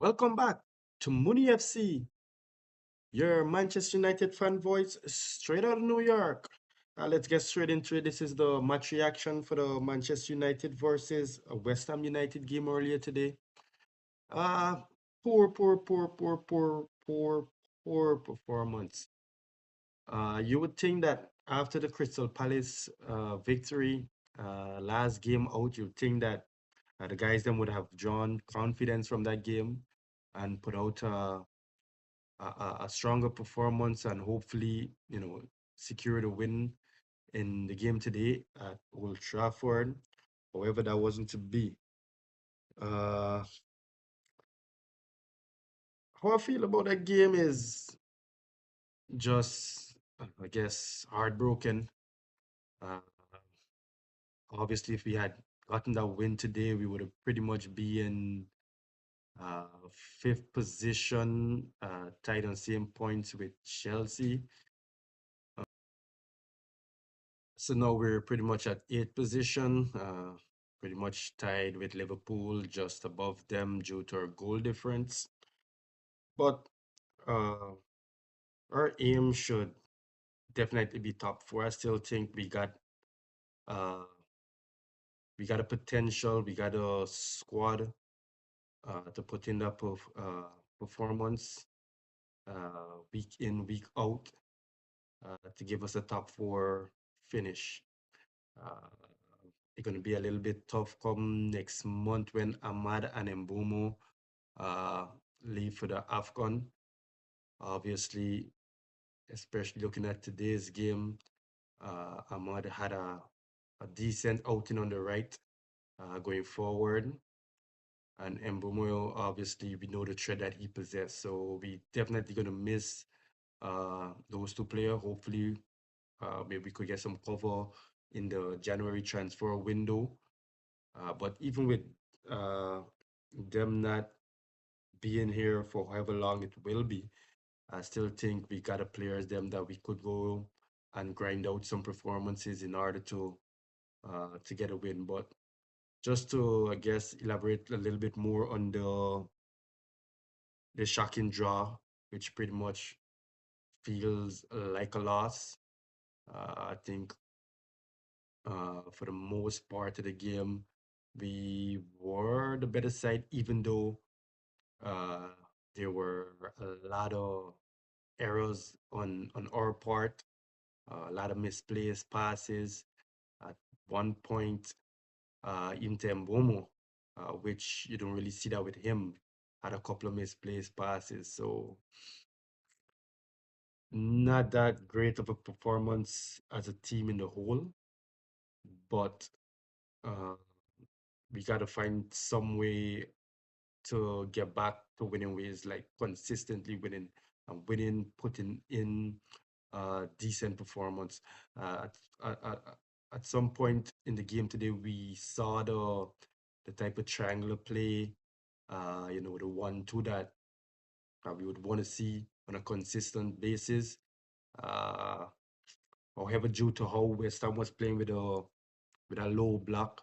Welcome back to MUNYFC, your Manchester United fan voice straight out of New York. Let's get straight into it. This is the match reaction for the Manchester United versus West Ham United game earlier today. Uh, poor performance. You would think that after the Crystal Palace victory last game out, you'd think that the guys then would have drawn confidence from that game and put out a stronger performance and hopefully, secure the win in the game today at Old Trafford. However, that wasn't to be. Uh, how I feel about that game is just, I guess, heartbroken. Uh, Obviously, if we had gotten that win today, we would have pretty much be in uh, fifth position, tied on same points with Chelsea. So now we're pretty much at eighth position, pretty much tied with Liverpool, just above them due to our goal difference. But uh, our aim should definitely be top four. I still think uh, we got a potential, we got a squad to put in that performance week in, week out to give us a top four finish. Uh, it's going to be a little bit tough come next month when Ahmad and Mbumo uh, leave for the AFCON. Obviously, especially looking at today's game, Ahmad had a decent outing on the right going forward. And Mbumo, obviously, we know the threat that he possessed. So we definitely going to miss those two players. Hopefully, maybe we could get some cover in the January transfer window. But even with uh, them not being here for however long it will be, I still think we got a players them that we could go and grind out some performances in order to get a win. But just to, I guess, elaborate a little bit more on the shocking draw, which pretty much feels like a loss. I think for the most part of the game, we were the better side, even though uh, there were a lot of errors on our part, a lot of misplaced passes. At one point, Inter Mbomo, which you don't really see that with him, had a couple of misplaced passes. So not that great of a performance as a team in the whole, but uh, we got to find some way to get back to winning ways, like consistently winning and winning, putting in decent performance. Uh, at, at, at some point in the game today, we saw the type of triangular play, the 1-2 that we would want to see on a consistent basis. Uh, However, due to how West Ham was playing with a low block,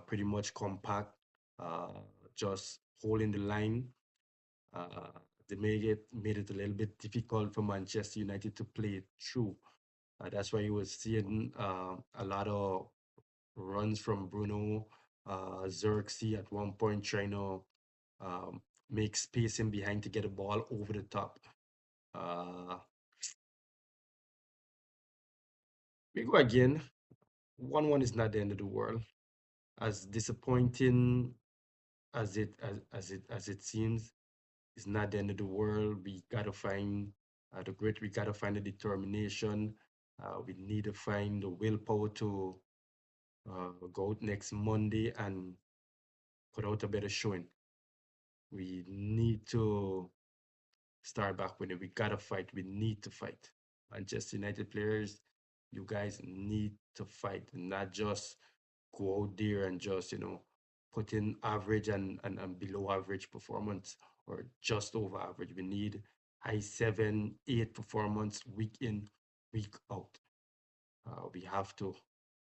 pretty much compact, uh, just holding the line. Uh, they made it a little bit difficult for Manchester United to play it through. That's why you were seeing a lot of runs from Bruno, Xerxes at one point trying to um, make space in behind to get a ball over the top. Uh, we go again. 1-1 is not the end of the world. As disappointing as it seems, it's not the end of the world. We gotta find the grit. We gotta find the determination. We need to find the willpower to go out next Monday and put out a better showing. We need to start back winning. We gotta fight. We need to fight. Manchester United players, you guys need to fight, not just go out there and just put in average and below average performance or just over average. We need high 7, 8 performance week in, week out. We have to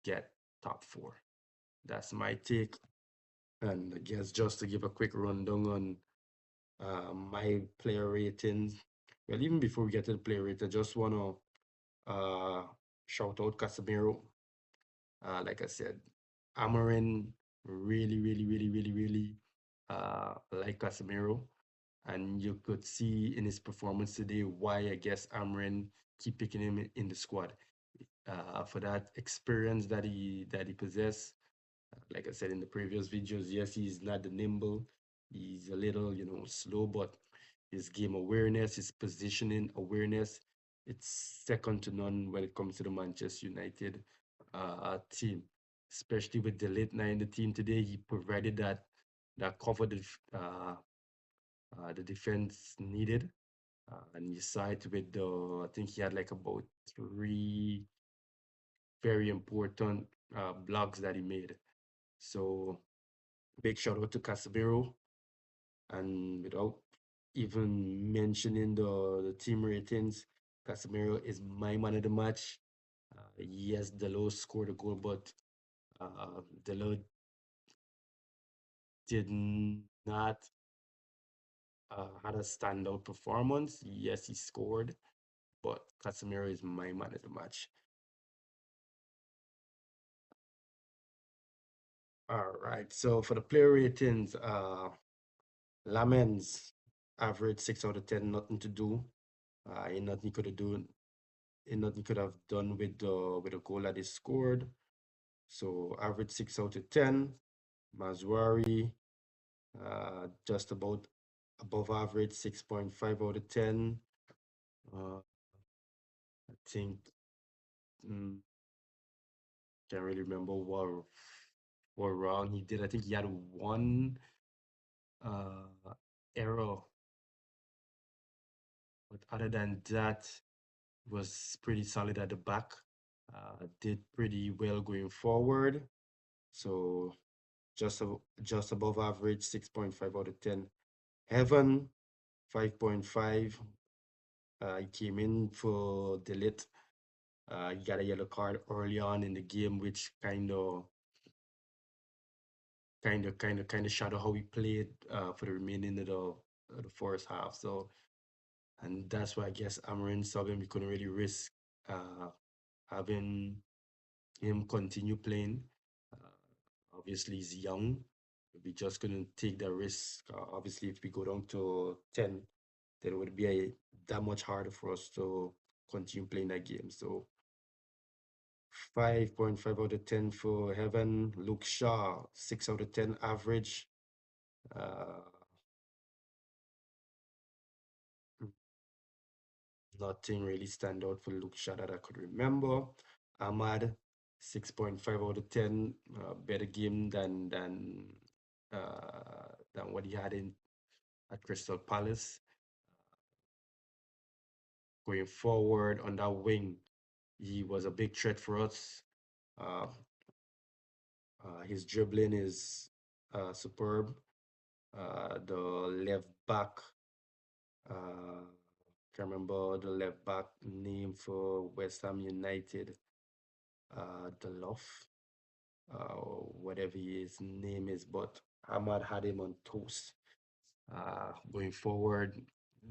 get top four. That's my take. And I guess just to give a quick rundown on My player ratings. Well, even before we get to the player rating, I just want to shout out Casemiro. Like I said, Amarin really like Casemiro. And you could see in his performance today why I guess Amarin keep picking him in the squad. For that experience that he possessed, like I said in the previous videos, yes, he's not the nimble. He's a little, slow, but his game awareness, his positioning awareness, it's second to none when it comes to the Manchester United team. Especially with the late night in the team today, he provided that covered the defense needed. And you saw it with I think he had like about three very important blocks that he made. So big shout out to Casemiro. And without even mentioning the team ratings, Casemiro is my man of the match. Yes, Delo scored a goal, but Delo did not had a standout performance. Yes, he scored, but Casemiro is my man of the match. All right. So for the player ratings, Lamens average 6 out of 10, nothing to do. Ain't nothing he could have done. Ain't nothing he could have done with the goal that he scored. So average 6 out of 10. Mazwari, just about above average, 6.5 out of 10. I think mm, can't really remember what wrong he did. I think he had one error, but other than that, was pretty solid at the back. Did pretty well going forward. So just above average, 6.5 out of 10. Heaven, 5.5. He came in for delete. He got a yellow card early on in the game, which kind of shadow how he played for the remaining of the first half. So, and that's why I guess Amarin subbing, we couldn't really risk uh, having him continue playing. Obviously, he's young. We just couldn't take the risk. Obviously, if we go down to 10, then it would be that much harder for us to continue playing that game. So 5.5 out of 10 for Heaven. Luke Shaw, 6 out of 10 average. Uh, Nothing really stand out for Luke Shaw that I could remember. Ahmad, 6.5 out of 10. Better game than what he had in at Crystal Palace. Going forward on that wing, he was a big threat for us. Uh, his dribbling is superb. The left back, uh, can't remember the left back name for West Ham United. Delof, whatever his name is, but Ahmad had him on toast. Going forward,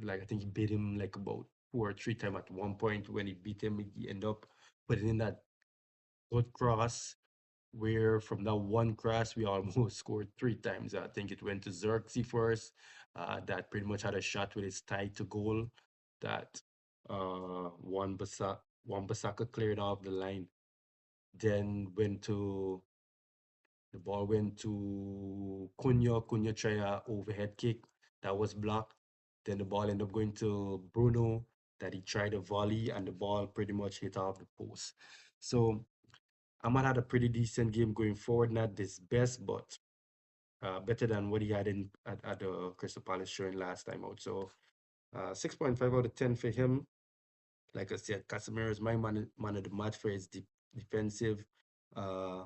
like I think he beat him like about 2 or 3 times at one point. When he beat him, he ended up putting in that good cross where from that one cross we almost scored 3 times. I think it went to Xerxes first, that pretty much had a shot with his tie to goal that one Basaka cleared off the line. Then the ball went to Cunha. Cunha tried a overhead kick that was blocked. Then the ball ended up going to Bruno that he tried a volley and the ball pretty much hit off the post. So Ahmad had a pretty decent game going forward. Not this best, but better than what he had at the Crystal Palace showing last time out. So 6.5 out of 10 for him. Like I said, Casemiro is my man of the match for defensive uh,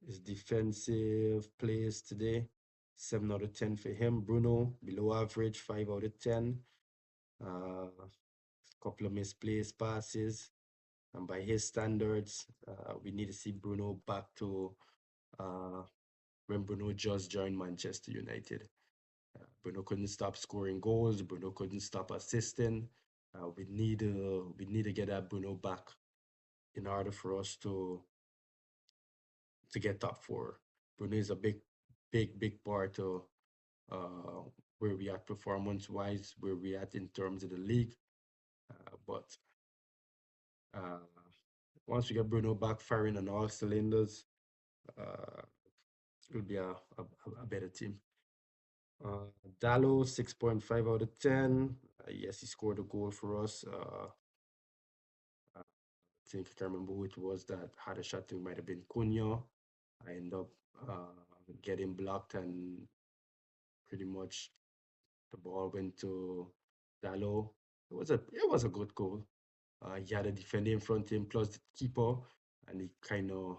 his defensive plays today. 7 out of 10 for him. Bruno below average, 5 out of 10. A couple of misplaced passes. And by his standards, we need to see Bruno back to uh, when Bruno just joined Manchester United. Bruno couldn't stop scoring goals. Bruno couldn't stop assisting. We need to get that Bruno back in order for us to get top four. Bruno is a big part of uh, where we at performance wise, where we at in terms of the league. But uh, once we get Bruno back firing on all cylinders, uh, it'll be a better team. Uh, Dallo, 6.5 out of 10. Yes, he scored a goal for us. I think I can't remember who it was that had a shot. It might have been Cunha. I end up getting blocked, and pretty much the ball went to Dallo. It was a good goal. He had a defender in front of him plus the keeper, and he kind of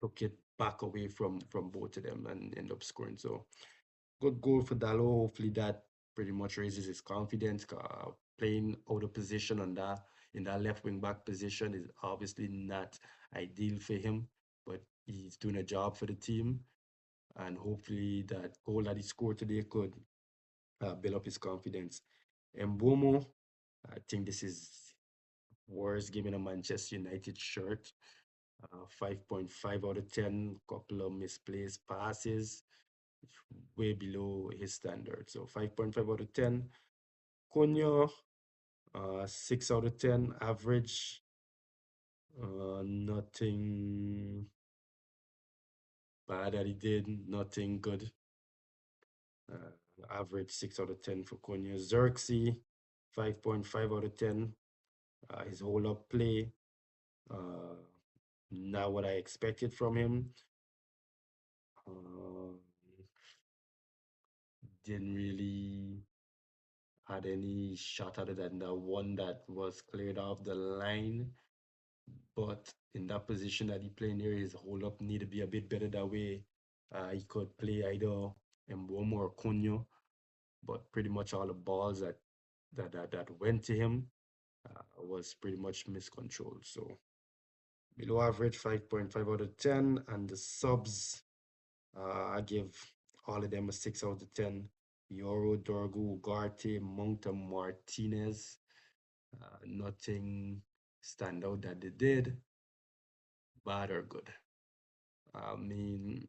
took it back away from both of them and end up scoring. So good goal for Dallo. Hopefully that pretty much raises his confidence. Playing out of position on that in that left wing back position is obviously not ideal for him, but he's doing a job for the team. And hopefully that goal that he scored today could build up his confidence. And Bomo, I think this is worst game in a Manchester United shirt. 5.5 out of 10, couple of misplaced passes, way below his standard. So 5.5 out of 10. Cunha, 6 out of 10, average. Nothing bad that he did, nothing good. Average 6 out of 10 for Cunha. Xerxes, 5.5 out of 10. His whole up play, uh, not what I expected from him. Uh, didn't really had any shot other than the one that was cleared off the line. But in that position that he playing here, his hold up need to be a bit better that way. He could play either Mbomo or Cunha, but pretty much all the balls that went to him was pretty much miscontrolled. So below average, 5.5 out of 10, and the subs, I give all of them a 6 out of 10. Yoro, Dorgu, Ugarte, Monta, Martinez. Nothing stand out that they did, bad or good. I mean,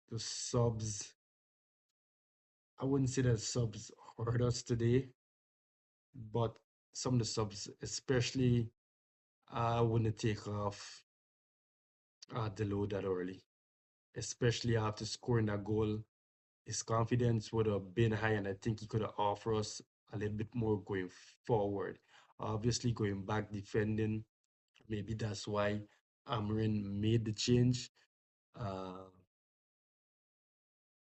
the subs, I wouldn't say that subs hurt us today, but some of the subs, especially, I wouldn't take off the load that early, especially after scoring that goal. His confidence would have been high, and I think he could have offered us a little bit more going forward. Obviously, going back defending, maybe that's why Amarin made the change. Uh,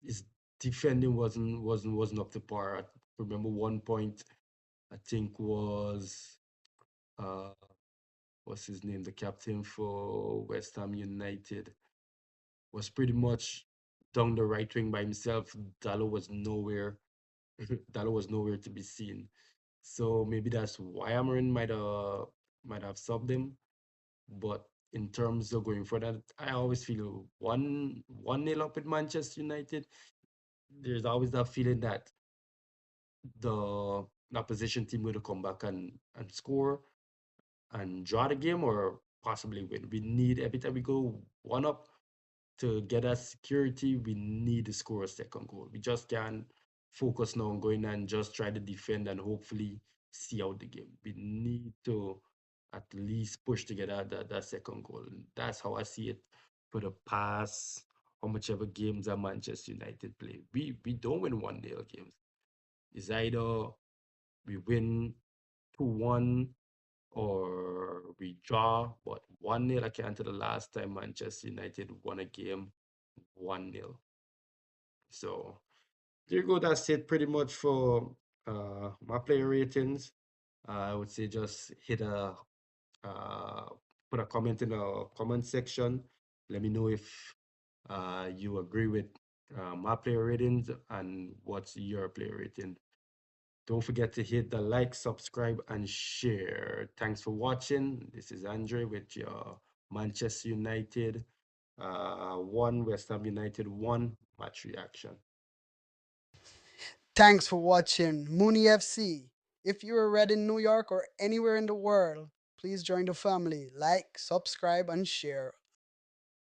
his defending wasn't up to par. I remember one point, I think was uh, what's his name, the captain for West Ham United, was pretty much down the right wing by himself. Dallo was nowhere. Dallo was nowhere to be seen. So maybe that's why Amarin might have subbed him. But in terms of going further, I always feel one nil up with Manchester United. There's always that feeling that the opposition team will come back and score and draw the game or possibly win. We need every time we go one up to get us security, we need to score a second goal. We just can't focus now on going and just try to defend and hopefully see out the game. We need to at least push to get out that second goal. And that's how I see it for the past how much ever games that Manchester United play. We don't win 1-0 games. It's either we win 2-1 or we draw, but 1-0 I can't tell the last time Manchester United won a game 1-0. So there you go. That's it pretty much for my player ratings. I would say just uh, put a comment in the comment section. Let me know if you agree with my player ratings and what's your player rating. Don't forget to hit the like, subscribe, and share. Thanks for watching. This is Andre with your Manchester United 1, West Ham United 1 match reaction. Thanks for watching Mooney FC. If you are read in New York or anywhere in the world, please join the family. Like, subscribe, and share.